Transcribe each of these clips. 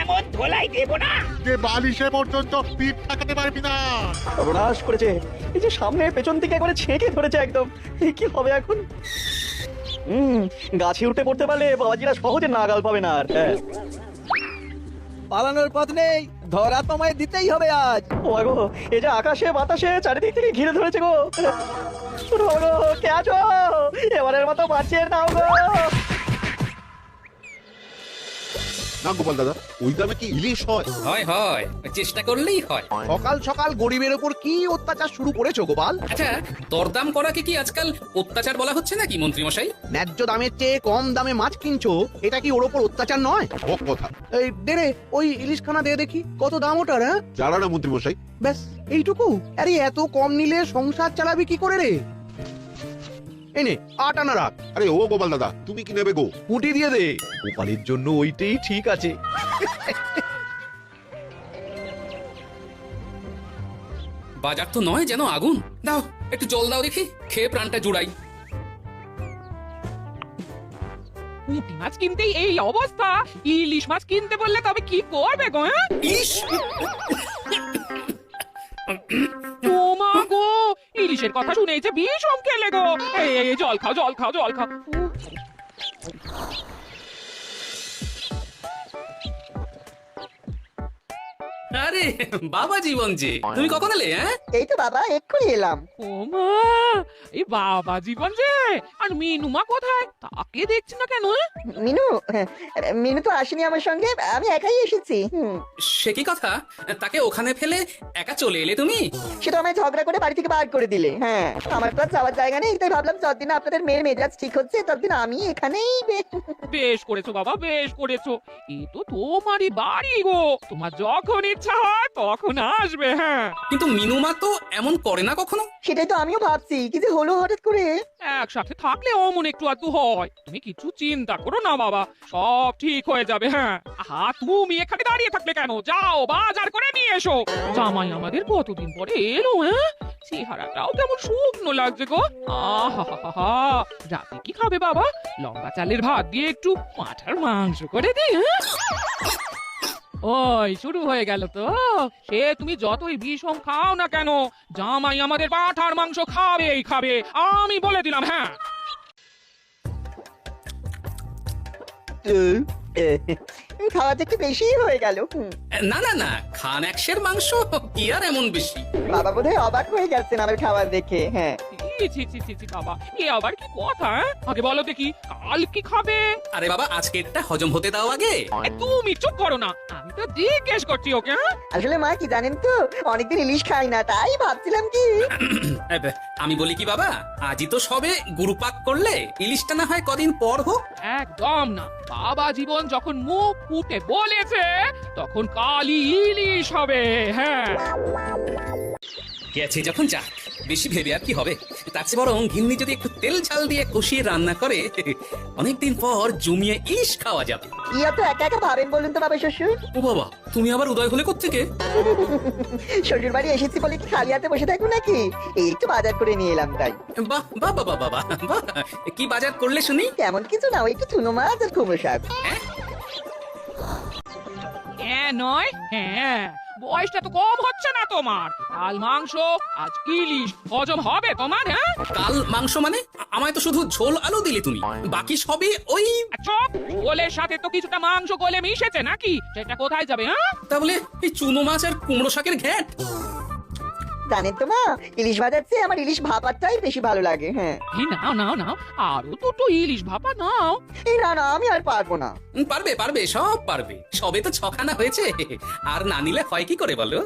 এমন ধোলাই দেব না যে বালিশে পর্যন্ত পিঠ ঠাকাতে পারবি না। সর্বনাশ করেছে, এই যে সামনে পেছন দিকে করে ছেঁকে ধরেছে একদম। কি হবে এখন? গাছে উঠে পড়তে পারলে বাবাজিরা সহজে নাগাল পাবে না আর। পালানোর পথ নেই, ধরা তোমায় দিতেই হবে আজ। ও গো, এই যে আকাশে বাতাসে চারিদিক থেকে ঘিরে ধরেছে গো। ও গো, কে আছো? এবারের মতো বাঁচিয়ে নাও গো। না গোপাল দাদা, ওই দামে কি ইলিশ হয়? হয় হয়, চেষ্টা করলেই হয়। সকাল সকাল গরিবের উপর কি অত্যাচার শুরু করেছো গোপাল? আচ্ছা, দরদাম করাকে কি আজকাল অত্যাচার বলা হচ্ছে নাকি মন্ত্রী মশাই? ন্যায্য দামের চেয়ে কম দামে মাছ কিনছো, এটা কি ওর ওপর অত্যাচার নয়? হক কথা। এই দে রে, ওই ইলিশখানা দে দেখি, কত দাম ওটার? হ্যাঁ জানা না মন্ত্রী মশাই। ব্যাস এইটুকু? আরে এত কম নিলে সংসার চালাবি কি করে রে? এনে 8 আনা রাখ। আরে ও গোপাল দাদা, তুমি কি নেবে গো? পুঁটি দিয়ে দে, গোপালের জন্য ওইটাই ঠিক আছে। বাজার তো নয় যেন আগুন। দাও একটু জল দাও দেখি, খেয়ে প্রাণটা জুড়াই। পুঁটি মাছ কিনতেই এই অবস্থা, ইলিশ মাছ কিনতে বললে তবে কি করবে গো? হ্যাঁ ইস, ও মা গো, ইলিশের কথা শুনেই যে ভীষণ খেলে গো। এই জল খাও জল খাও জল খাও। আরে বাবা জীবন যে, তুমি কখন এলে? হ্যাঁ এই তো বাবা, এক্ষুনি এলাম। ও মা, এই বাবা জীবন যে, আর মিনুমা কোথায়? তাকে দেখছি না কেন? মিনু, মিনু তো আসেনি আমার সঙ্গে, আমি একাই এসেছি। সে কি কথা, তাকে ওখানে ফেলে একা চলে এলে তুমি? সেটা আমায় ঝগড়া করে বাড়ি থেকে বার করে দিলে। হ্যাঁ, আমার তো আর যাওয়ার জায়গা নেই, তাই ভাবলাম যতদিন আপনাদের মেয়ের মেজাজ ঠিক হচ্ছে ততদিন আমি এখানেই বেশ করেছো বাবা, বেশ করেছো। এই তো তোমারই বাড়ি গো, তোমার যখন ইচ্ছা হয় তখন আসবে। হ্যাঁ, কিন্তু মিনুমা তো এমন করে না কখনো। সেটাই তো আমিও ভাবছি, কি যে হলো হঠাৎ করে। একসাথে থাকলে অমন একটু আধটু হয়। তুমি কিছু চিন্তা করো না বাবা, সব ঠিক হয়ে যাবে। হ্যাঁ, তুমি এখানে দাঁড়িয়ে থাকলে কেন? যাও বাজার করে নিয়ে এসো। জামাই আমাদের কতদিন পরে এলো। হ্যাঁ, চেহারাটাও কেমন শুকনো লাগছে গো। আহা, রাতে কি খাবে বাবা? লম্বা চালের ভাত দিয়ে একটু পাঁঠার মাংস করে দিই। হ্যাঁ, ওই শুরু হয়ে গেল তো। সে তুমি যতই বিষম খাও না কেন, জামাই আমাদের পাঁঠার মাংস খাবেই খাবে, আমি বলে দিলাম। হ্যাঁ, খাওয়াতে একটু বেশি হয়ে গেল। না না না, খান একশের মাংস কি আর এমন বেশি? বাবা বোধহয় অবাক হয়ে গেছেন আমার খাবার দেখে। হ্যাঁ, ছি ছি ছি ছি বাবা, এ আবার কি কথা? হ্যাঁ? আগে বলো দেখি, কাল কি খাবে? আরে বাবা, আজকেরটা হজম হতে দাও আগে। তুমি চুপ করো না, আমি তো জিজ্ঞেস করছি ওকে। হ্যাঁ? আসলে মা কি জানেন তো, অনেকদিন ইলিশ খাই না, তাই ভাবছিলাম কি। আমি বলি কি বাবা, আজই তো সবে গুরুপাক করলে, ইলিশটা না হয় কদিন পর হোক। একদম না, বাবা জীবন যখন মুখ ফুটে বলেছে তখন কালই ইলিশ হবে। হ্যাঁ, গেছে যখন যাক, বেশি ভেবে আর কি হবে। তার চেয়ে বরং ঘিন্নি যদি একটু তেল ঝাল দিয়ে কষিয়ে রান্না করে, অনেকদিন পর জমিয়ে ইলিশ খাওয়া যাবে। কি এত একা একা ভাবেন বলুন তো বাবা শ্বশুর? ও বাবা, তুমি আবার উদয় হলে কোত্থেকে? শ্বশুর বাড়ি এসেছি বলে কি খালি হাতে বসে থাকবো নাকি? এই একটু বাজার করে নিয়ে এলাম তাই। বাহ বাহ বাহ বাহ বাহ বাহ, কি বাজার করলে শুনি? তেমন কিছু না, ওই একটু চুনো মাছ আর কুমড়ো শাক। হ্যাঁ নয়, হ্যাঁ, বয়সটা তো কম হচ্ছে না তোমার। কাল মাংস, আজ ইলিশ, হজম হবে তোমার? হ্যাঁ, কাল মাংস মানে? আমায় তো শুধু ঝোল আলু দিলে তুমি, বাকি সবই ওই। চপ, ওলের সাথে তো কিছুটা মাংস গলে মিশেছে নাকি? সেটা কোথায় যাবে? হ্যাঁ, তাহলে এই চুনো মাছ আর কুমড়ো শাকের ঘ্যাট। জানেন তো মা, ইলিশ ভাজার চেয়ে আমার ইলিশ ভাপাটাই বেশি ভালো লাগে। হ্যাঁ, এই নাও নাও নাও, আরো দুটো ইলিশ ভাপা নাও। এই না না, আমি আর পারবো না। পারবে পারবে, সব পারবে। সবে তো 6খানা হয়েছে, আর না নিলে হয় কি করে বলো?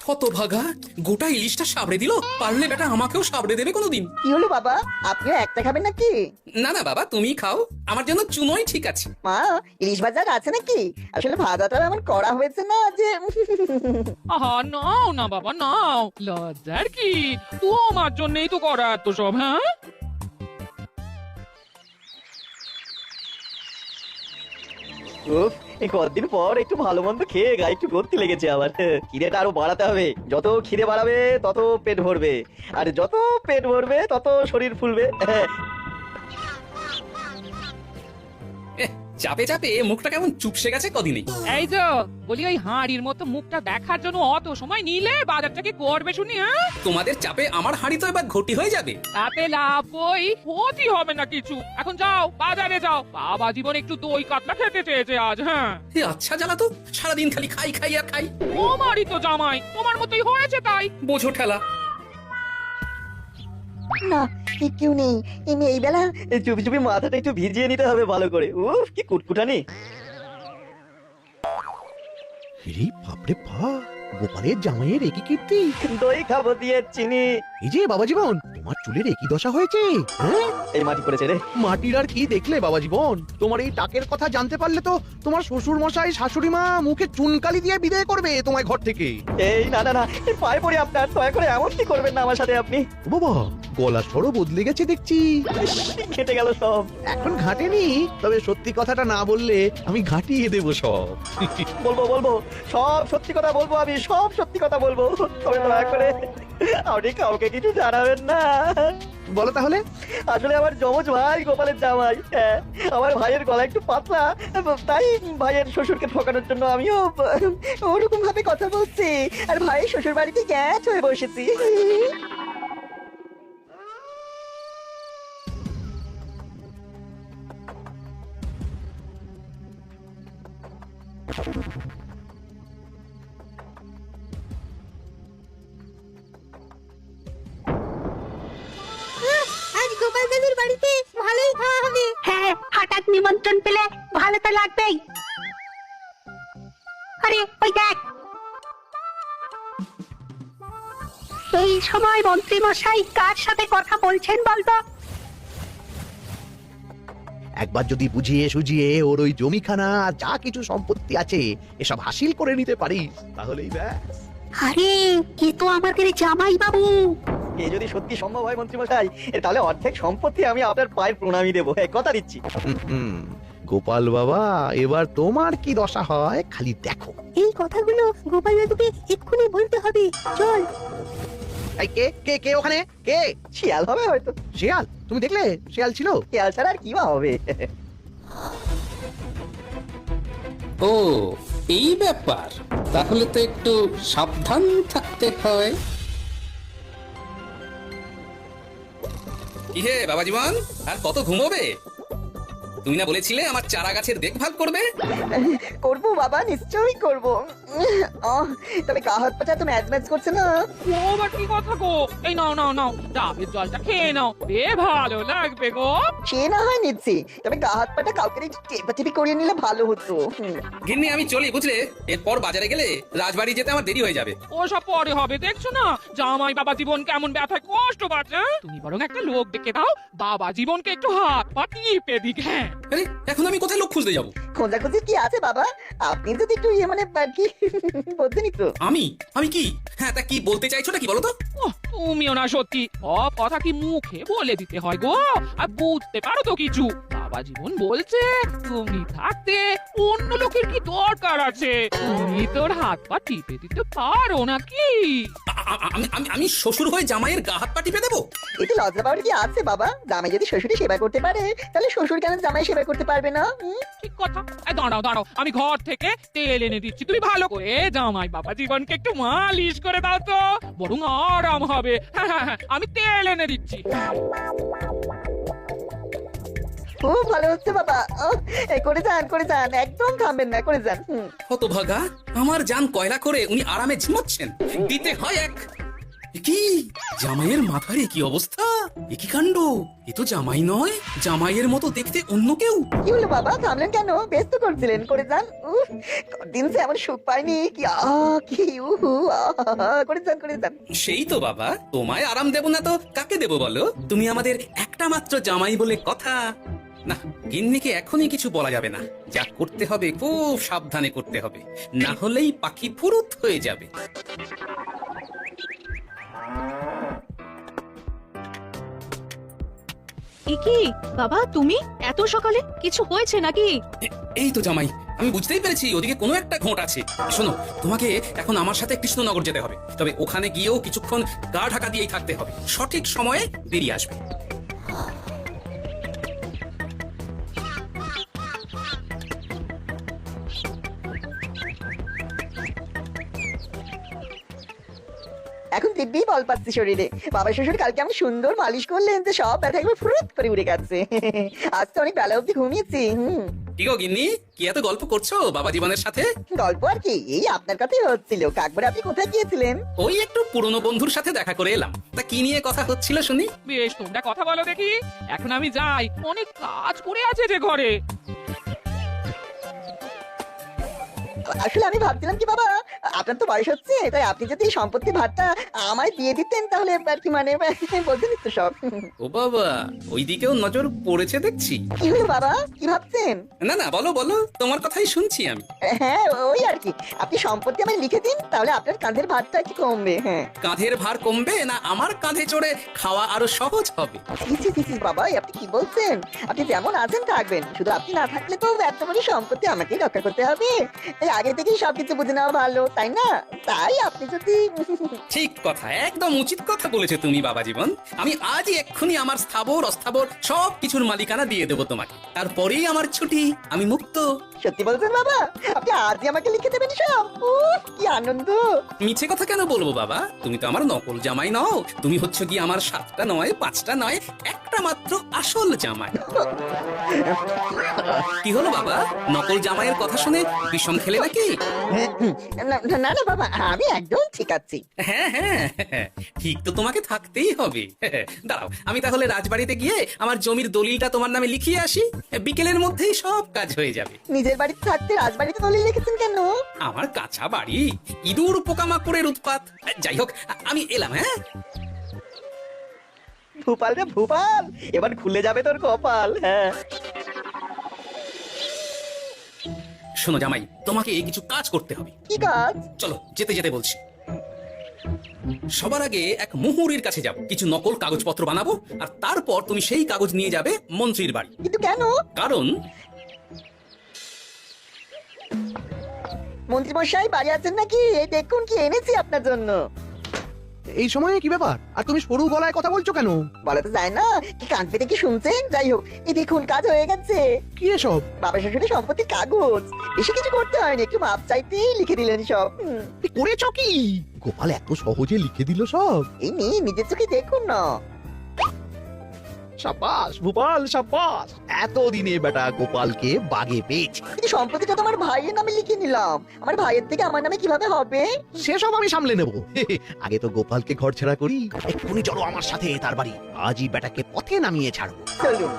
হতভাগা, গোটা ইলিশটা সাবড়ে দিল। পারলে বেটা আমাকেও সাবড়ে দেবে কোনোদিন। কি হলো বাবা, আপনিও একটা খাবেন নাকি? না না বাবা, তুমি খাও, আমার জন্য চুনোই ঠিক আছে। মা, ইলিশ ভাজার আছে নাকি? আসলে ভাজাটা এমন করা হয়েছে না যে। আহা, নাও না বাবা নাও, লজ্জার কি? তোমার জন্যই তো করা এত সব। হ্যাঁ, উফ, এই কতদিন পর একটু ভালো মন্দ খেয়ে গায়ে একটু গতি লেগেছে আবার। খিদেটা আরো বাড়াতে হবে, যত খিদে বাড়াবে তত পেট ভরবে, আর যত পেট ভরবে তত শরীর ফুলবে। চাপে চাপে মুখটা কেমন চুপসে গেছে কদিনই। এই তো বলি ওই হাঁড়ির মতো মুখটা দেখার জন্য অত সময় নিলে বাজারটা কি করবে শুনি হ্যাঁ? তোমাদের চাপে আমার হাঁড়ি তো এবার ঘটি হয়ে যাবে। তাতে লাভ ওই ক্ষতি হবে না কিছু। এখন যাও বাজারে যাও, বাবা জীবন একটু দই কাতলা খেতে চেয়েছে আজ। হ্যাঁ এ আচ্ছা জ্বালা তো, সারাদিন খালি খাই খাই আর খাই। তোমারই তো জামাই, তোমার মতোই হয়েছে তাই। বোঝো ঠেলা। না কেউ নেই এই বেলা চুপি চুপি মাথাটা একটু ভিজিয়ে নিতে হবে ভালো করে। উফ কি কুটকুটানি। রে বাপরে বাপ, গোপালের জামাইয়ের একই কীর্তি। দই খাবো দিয়ে চিনি। এই যে বাবা জীবন, তোমার চুলের একই দশা হয়েছে। হ্যাঁ, এই মাটি পড়েছে রে। মাটির আর কি দেখলে বাবা জীবন, তোমার এই টাকের কথা জানতে পারলে তো তোমার শ্বশুর মশাই শাশুড়ি মা মুখে চুনকালি দিয়ে বিদায় করবে তোমায় ঘর থেকে। এই না না না, এই পায়ে পড়ি আপনার, দয়া করে এমন কি করবেন না আমার সাথে আপনি। ও বাবা, গলা স্বরও বদলে গেছে দেখছি। কেটে গেল সব। এখন ঘাটেনি, তবে সত্যি কথাটা না বললে আমি ঘাটিয়ে দেবো সব। বলবো বলবো, সব সত্যি কথা বলবো, আমি সব সত্যি কথা বলবো, তবে দয়া করে আপনি কাউকে কিছু জানাবেন না। বলো তাহলে। আসলে আমার যমজ ভাই গোপালের জামাই, হ্যাঁ, আমার ভাইয়ের গলা একটু পাতলা, তাই ভাইয়ের শ্বশুরকে ঠকানোর জন্য আমিও ওরকম ভাবে কথা বলছি, আর ভাই শ্বশুর বাড়িতে গ্যাস হয়ে বসেছি। আজ গোপাল দাদুর বাড়িতে ভালোই খাওয়া হবে। হ্যাঁ, হঠাৎ নিমন্ত্রণ পেলে ভালো তো লাগবেই। আরে ওই দেখ, এই সময় মন্ত্রী মশাই কার সাথে কথা বলছেন বলতো? একবার যদি বুঝিয়ে সুঝিয়ে ওর ওই জমিখানা আর যা কিছু সম্পত্তি আছে এসব হাসিল করে নিতে পারিস, তাহলেই ব্যাস। আরে এ তো আমাদের জামাই বাবু। এ যদি সত্যি সম্ভব হয় মন্ত্রী মশাই, তাহলে অর্ধেক সম্পত্তি আমি আপনার পায়ের প্রণামী দেবো, কথা দিচ্ছি। হুম, গোপাল বাবা, এবার তোমার কি দশা হয় খালি দেখো। এই কথাগুলো গোপাল দাদুকে এক্ষুনি বলতে হবে। চল। এই কে কে কে ওখানে কে? শিয়াল হবে হয়তো। শিয়াল? তুমি দেখলে শিয়াল ছিল? শিয়াল ছাড়া আর কি বা হবে। ও এই ব্যাপার, তাহলে তো একটু সাবধান থাকতে হয়। কি হে বাবা জীবন, আর কত ঘুমোবে? তুমি না বলেছিলে আমার চারা গাছের দেখভাল করবে? করবো বাবা, নিশ্চয়ই করবো। তবে গা হাত পাটা তো ম্যাচ ম্যাচ করছে না। ও আবার কি কথা গো? এই নাও নাও নাও, ডাবের জলটা খেয়ে নাও, বে ভালো লাগবে গো। সে না হয় নিচ্ছি, তবে গা হাত পাটা কাউকে একটু টেপাটেপি করিয়ে নিলে ভালো হতো। গিন্নি আমি চলি বুঝলে, এরপর বাজারে গেলে রাজবাড়ি যেতে আমার দেরি হয়ে যাবে। ও সব পরে হবে, দেখছো না জামাই বাবা জীবন কেমন ব্যথায় কষ্ট পাচ্ছে। তুমি বরং একটা লোক ডেকে দাও, বাবা জীবনকে একটু হাত পা টিপে দিক। হ্যাঁ, আরে এখন আমি কোথায় লোক খুঁজতে যাবো? খোঁজাখুঁজি কি আছে বাবা, আপনি যদি একটু মানে আর কি বলতেন একটু। আমি আমি কি? হ্যাঁ তা কি বলতে চাইছো নাকি বলো তো? ওহ, তুমিও না সত্যি, সব কথা কি মুখে বলে দিতে হয় গো? আর বুঝতে পারো তো কিছু? বাবা জীবন বলছে তুমি থাকতে অন্য লোকের কি দরকার আছে? তুমি তোর হাত পা টিপে দিতে পারো নাকি? আমি শ্বশুর হয়ে জামাইয়ের গা হাত পা টিপে দেবো? এতে লজ্জা পাওয়ার কি আছে বাবা? জামাই যদি শ্বশুরের সেবা করতে পারে, তাহলে শ্বশুর কেন জামাই সেবা করতে পারবে না? ঠিক কথা। এই দাঁড়াও দাঁড়াও, আমি ঘর থেকে তেল এনে দিচ্ছি, তুমি ভালো করে জামাই বাবা জীবনকে একটু মালিশ করে দাও তো, বরং আরাম হবে। হ্যাঁ হ্যাঁ হ্যাঁ, আমি তেল এনে দিচ্ছি। খুব ভালো হচ্ছে বাবা। করে যান, একদম থামবেন না, করে যান। হতভাগা, আমার জান কয়লা করে উনি আরামে ঝিমোচ্ছেন, দিতে হয় এক। কি জামাইয়ের মাথার কি অবস্থা? কি কাণ্ড! এ তো জামাই নয়, জামাইয়ের মতো দেখতে অন্য কেউ। কি হলো বাবা, থামলেন কেন? ব্যস্ত করছিলেন, করে যান। দিন সে এমন সুখ পাইনি কি। কি করে যান। সেই তো বাবা, তোমায় আরাম দেব না তো কাকে দেব বলো? তুমি আমাদের একটা মাত্র জামাই বলে কথা। না, গিন্নিকে এখনই কিছু বলা যাবে না, যা করতে হবে খুব সাবধানে করতে হবে, না হলেই পাখি ফুরুত হয়ে যাবে। কি বাবা, তুমি এত সকালে? কিছু হয়েছে নাকি? এই তো জামাই, আমি বুঝতেই পেরেছি ওদিকে কোনো একটা ঘোট আছে। শোনো, তোমাকে এখন আমার সাথে কৃষ্ণনগর যেতে হবে, তবে ওখানে গিয়েও কিছুক্ষণ গা ঢাকা দিয়েই থাকতে হবে, সঠিক সময়ে বেরিয়ে আসবে। এখন দিব্যি বল পাচ্ছি শরীরে। বাবা শ্বশুর কালকে আমি সুন্দর মালিশ করলেন যে সব ব্যথা একবার ফুরুত করে উড়ে গেছে। আজ তো অনেক বেলা অব্দি ঘুমিয়েছি। কি গো গিন্নি, কি এত গল্প করছো বাবা জীবনের সাথে? গল্প আর কি, এই আপনার কথাই হচ্ছিল। কাকবার আপনি কোথায় গিয়েছিলেন? ওই একটু পুরনো বন্ধুর সাথে দেখা করে এলাম। তা কি নিয়ে কথা হচ্ছিল শুনি? বেশ, তোমরা কথা বলো দেখি। এখন আমি যাই, অনেক কাজ পড়ে আছে যে ঘরে। আসলে আমি ভাবছিলাম কি বাবা, আপনার তো বয়স হচ্ছে, তাই আপনি যদি এই সম্পত্তি ভাগটা আমায় দিয়ে দিতেন তাহলে আর কি মানে বলতে দিত সব। ও বাবা, ওই দিকেও নজর পড়েছে দেখছি। কি হলো বাবা, কি ভাবছেন? না না, বলো বলো, তোমার কথাই শুনছি আমি। হ্যাঁ ওই আর কি, আপনি সম্পত্তি আমায় লিখে দিন, তাহলে আপনার কাঁধের ভারটা একটু কমবে। হ্যাঁ, কাঁধের ভার কমবে না আমার কাঁধে চড়ে খাওয়া আরো সহজ হবে? ছি, বাবা আপনি কি বলছেন? আপনি যেমন আছেন থাকবেন, শুধু আপনি না থাকলে তো এত বড় সম্পত্তি আমাকেই রক্ষা করতে হবে। তাই আগে থেকেই সবকিছু বুঝে নেওয়া ভালো, তাই না? তাই আপনি যদি ঠিক কথা, একদম উচিত কথা বলেছো তুমি বাবা জীবন। আমি আজই এক্ষুনি আমার স্থাবর অস্থাবর সব কিছুর মালিকানা দিয়ে দেবো তোমাকে, তারপরেই আমার ছুটি, আমি মুক্ত। সত্যি বলছেন বাবা? আপনি আজই আমাকে লিখে দেবেন সব? কি আনন্দ! মিছে কথা কেন বলবো বাবা, তুমি তো আমার নকল জামাই নও, তুমি হচ্ছে কি আমার 7টা নয় 5টা নয় একটা মাত্র আসল জামাই। কি হলো বাবা, নকল জামাইয়ের কথা শুনে বিষম খেলে নাকি? না না বাবা, আমি একদম ঠিক আছি। হ্যাঁ হ্যাঁ হ্যাঁ, ঠিক তো তোমাকে থাকতেই হবে। দাঁড়াও, আমি তাহলে রাজবাড়িতে গিয়ে আমার জমির দলিলটা তোমার নামে লিখিয়ে আসি, বিকেলের মধ্যেই সব কাজ হয়ে যাবে। নিজের বাড়িতে থাকতে রাজবাড়িতে দলিল লিখেছেন কেন? আমার কাঁচা বাড়ি, ইঁদুর পোকামাকড়ের উৎপাত। যাই হোক, আমি এলাম। হ্যাঁ, ভূপাল রে ভূপাল, এবার খুলে যাবে তোর কপাল। হ্যাঁ, শোনো জামাই, তোমাকে এই কিছু কাজ করতে হবে। কি কাজ? চলো যেতে যেতে বলছি। সবার আগে এক মুহুরির কাছে যাব, কিছু নকল কাগজপত্র বানাবো, আর তারপর তুমি সেই কাগজ নিয়ে যাবে মন্ত্রীর বাড়ি। কিন্তু কেন? কারণ মন্ত্রী মশাই বাড়ি আছেন নাকি? এই দেখুন কি এনেছি আপনার জন্য। এই সময়ে কি ব্যাপার? আর তুমি সরু গলায় কথা বলছো কেন? বলা তো যায় না, কি কান পেতে কি শুনছেন? যাই হোক, এই দেখুন কাজ হয়ে গেছে। কি এসব? বাবা শ্বশুরের সম্পত্তির কাগজ, বেশি কিছু করতে হয়নি, একটু মাপ চাইতেই লিখে দিলেন সব। করেছ কি? গোপাল এত সহজে লিখে দিল সব? এই নিয়ে নিজের চোখে দেখুন না। সাবাস ভূপাল সাবাস, এতদিনে বেটা গোপালকে বাগে পেয়েছি। কিন্তু সম্পত্তিটা তো আমার ভাইয়ের নামে লিখে নিলাম, আমার ভাইয়ের থেকে আমার নামে কিভাবে হবে? সেসব আমি সামলে নেব। আগে তো গোপালকে ঘর ছাড়া করি। এক্ষুনি চলো আমার সাথে তার বাড়ি, আজই বেটাকে পথে নামিয়ে ছাড়বো। চলুন।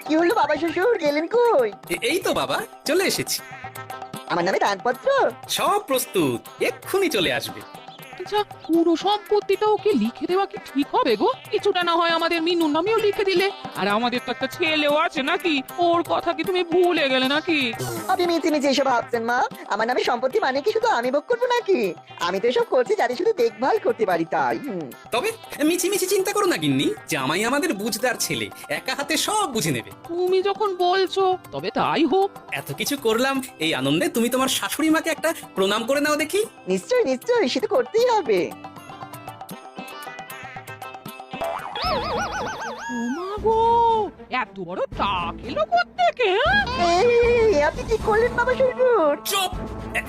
কি হলো বাবা শ্বশুর, গেলেন কই? এই তো বাবা চলে এসেছি, আমার নামে দানপত্র? সব প্রস্তুত, এক্ষুনি চলে আসবে। আচ্ছা, পুরো সম্পত্তিটা ওকে লিখে দেওয়া কি ঠিক হবে গো? কিছুটা না হয় আমাদের মিনুর নামেও লিখে দিলে। আর আমাদের তো একটা ছেলেও আছে নাকি, ওর কথা কি তুমি ভুলে গেলে নাকি? আপনি মিছি মিছি এসব ভাবছেন মা? আমার নামে সম্পত্তি মানে কি শুধু আমি ভোগ করবো নাকি? আমি তো এসব করছি যাতে শুধু দেখভাল করতে পারি, তাই। তবে মিছি মিছি চিন্তা করো না গিন্নি, জামাই আমাদের বুঝদার ছেলে, একা হাতে সব বুঝে নেবে। তুমি যখন বলছো তবে তাই হোক। এত কিছু করলাম, এই আনন্দে তুমি তোমার শাশুড়ি মাকে একটা প্রণাম করে নাও দেখি। নিশ্চয়ই নিশ্চয়ই, সেটা করতেই হবে। ওমা গো, এত বড় টাক এলো কোত্থেকে? এই, আপনি কি করলেন বাবা শ্বশুর? চুপ!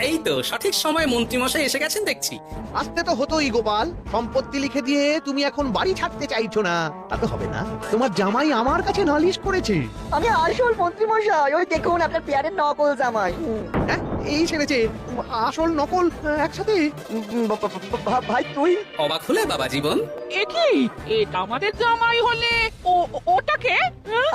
এই তো সঠিক সময় মন্ত্রীমশাই এসে গেছেন দেখছি। আসতে তো হতোই গোপাল, সম্পত্তি লিখে দিয়ে তুমি এখন বাড়ি ছাড়তে চাইছো না, তা তো হবে না। তোমার জামাই আমার কাছে নালিশ করেছে। আমি আসল মন্ত্রী মশাই, ওই দেখুন আপনার পেয়ারের নকল জামাই। হ্যাঁ, এই ছেড়েছে আসল নকল একসাথে। ভাই তুই? অবাক হলে বাবা জীবন? এ কি, এটা আমাদের জামাই হলে ওটাকে?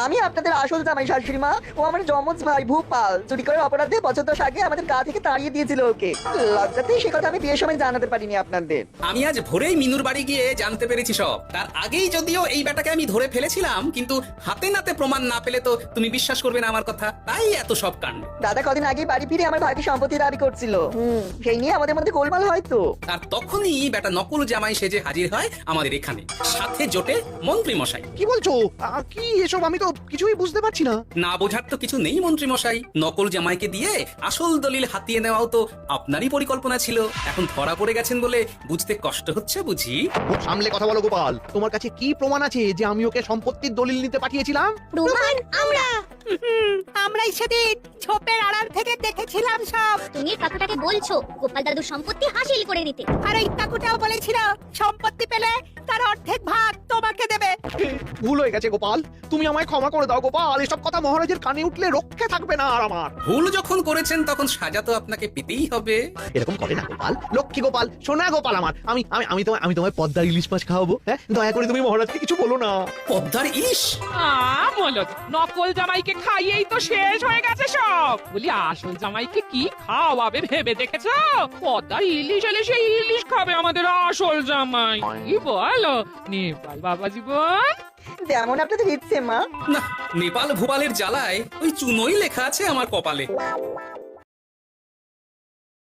আমি আপনাদের আসল জামাই শাশুড়ি মা। ও আমার যমজ ভাই ভূপাল, চুরি করার অপরাধে বছর 10 আগে আমাদের গা থেকে তাড়িয়ে দিয়েছিল ওকে। লজ্জাতে সে কথা আমি বিয়ের সময় জানাতে পারিনি আপনাদের। আমি আজ ভোরেই মিনুর বাড়ি গিয়ে জানতে পেরেছি সব। তার আগেই যদিও এই বেটাকে আমি ধরে ফেলেছিলাম, কিন্তু হাতে নাতে প্রমাণ না পেলে তো তুমি বিশ্বাস করবে না আমার কথা, তাই এত সব কাণ্ড। দাদা কদিন আগেই বাড়ি ফিরে আমার ভাইকে সম্পত্তি দাবি করছিল, সেই নিয়ে আমাদের মধ্যে গোলমাল হয়তো। আর তখনই বেটা নকল জামাই সেজে হাজির হয় আমাদের এখানে, সাথে জোটে মন্ত্রী মশাই। কি বলছো? কি এসব? আমি তো কিছুই বুঝতে পারছি না। না বোঝার তো কিছু নেই মন্ত্রী মশাই, নকল জামাইকে দিয়ে আসল দলিল হাতিয়ে নেওয়াও তো আপনারই পরিকল্পনা ছিল। এখন ধরা পড়ে গেছেন বলে বুঝতে কষ্ট হচ্ছে বুঝি? খুব সামলে কথা বলো গোপাল, তোমার কাছে কি প্রমাণ আছে যে আমি ওকে সম্পত্তির দলিল নিতে পাঠিয়েছিলাম? প্রমাণ আমরা আমরাই সেদিন ছোপের আড়াল থেকে দেখেছিলাম সব। তুমি কাকুটাকে বলছো গোপাল দাদু সম্পত্তি হাসিল করে নিতে। আর ওই কাকুটাও বলেছিল সম্পত্তি পেলে তার অর্ধেক ভাগ তোমাকে দেবে। ভুল হয়ে গেছে গোপাল, তুমি আমায় ক্ষমা করে দাও গোপাল। এসব কথা মহারাজের কানে উঠলে রক্ষে থাকবে না আর আমার। ভুল যখন করেছেন তখন সাজা তো আপনাকে পেতেই হবে। এরকম করে না গোপাল, লক্ষ্মী গোপাল, সোনা গোপাল আমার। আমি তোমায় পদ্মার ইলিশ মাছ খাওয়াবো। হ্যাঁ, দয়া করে তুমি মহারাজকে কিছু বলো না। পদ্মার ইলিশ? বলো নকল জামাইকে খাইয়েই তো শেষ হয়ে গেছে সব। বলি আসল জামাইকে কি খাওয়াবে ভেবে দেখেছো? পদ্মার ইলিশ এলে সেই ইলিশ খাবে আমাদের আসল জামাই। কি বলো নেপাল বাবা জীবন? যেমন আপনাদের ইচ্ছে মা। না, নেপাল ভোপালের জ্বালায় ওই চুনোই লেখা আছে আমার কপালে।